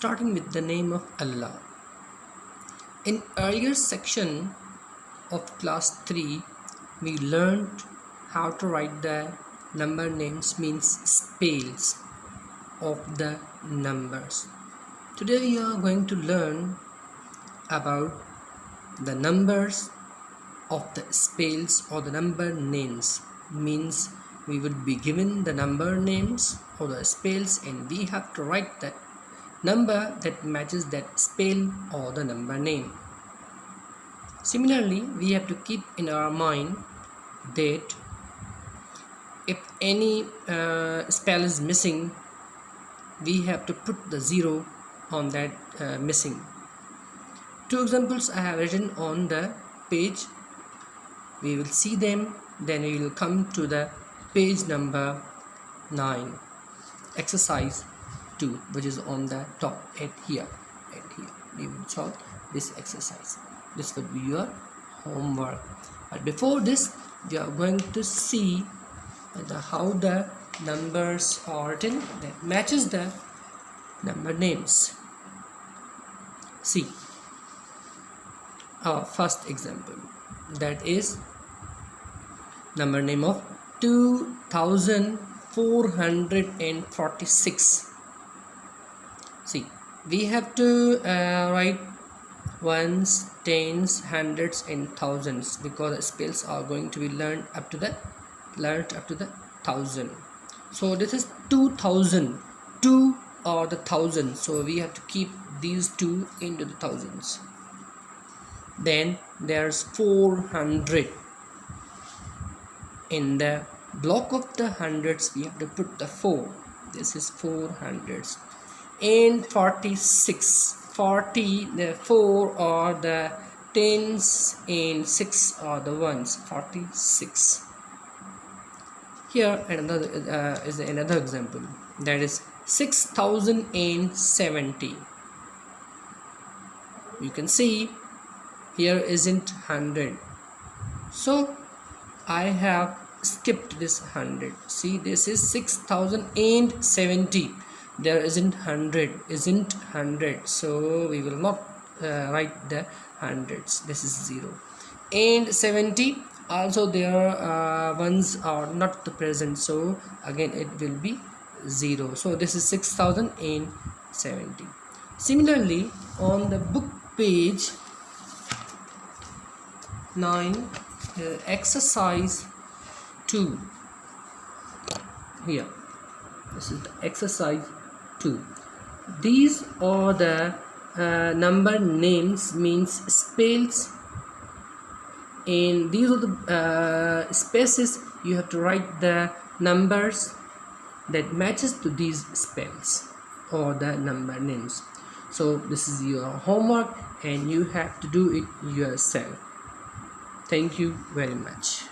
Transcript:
starting with the name of Allah. In earlier section of class 3, we learned how to write the number names, means spells of the numbers. Today we are going to learn about the numbers of the spells or the number names, means we will be given the number names or the spells and we have to write the number that matches that spell or the number name. Similarly, we have to keep in our mind that if any spell is missing, we have to put the 0 on that missing. Two examples I have written on the page. We will see them, then we will come to the page number 9, exercise 2, which is on the top at here. We will solve this exercise. This would be your homework. But before this, we are going to see how the numbers are written that matches the number names. See our first example, that is number name of 2446. See, we have to write ones, tens, hundreds and thousands, because the spells are going to be learned up to the 1000. So this is 2000, 2 or the 1000, so we have to keep these 2 into the thousands. Then there's 400. In the block of the hundreds we have to put the 4. This is 400s. And 46, 40, the 4 or the tens and 6 are the ones, 46. Here another is another example, that is 6070. You can see here isn't 100, so I have skipped this 100. See, this is 6070. There isn't 100, so we will not write the hundreds. This is 0. And 70 also, their ones are not present, so again it will be 0. So this is 6070. Similarly, on the book page 9, exercise 2, here this is the exercise 2. These are the number names, means spells, and these are the spaces. You have to write the numbers that matches to these spells or the number names. So this is your homework and you have to do it yourself. Thank you very much.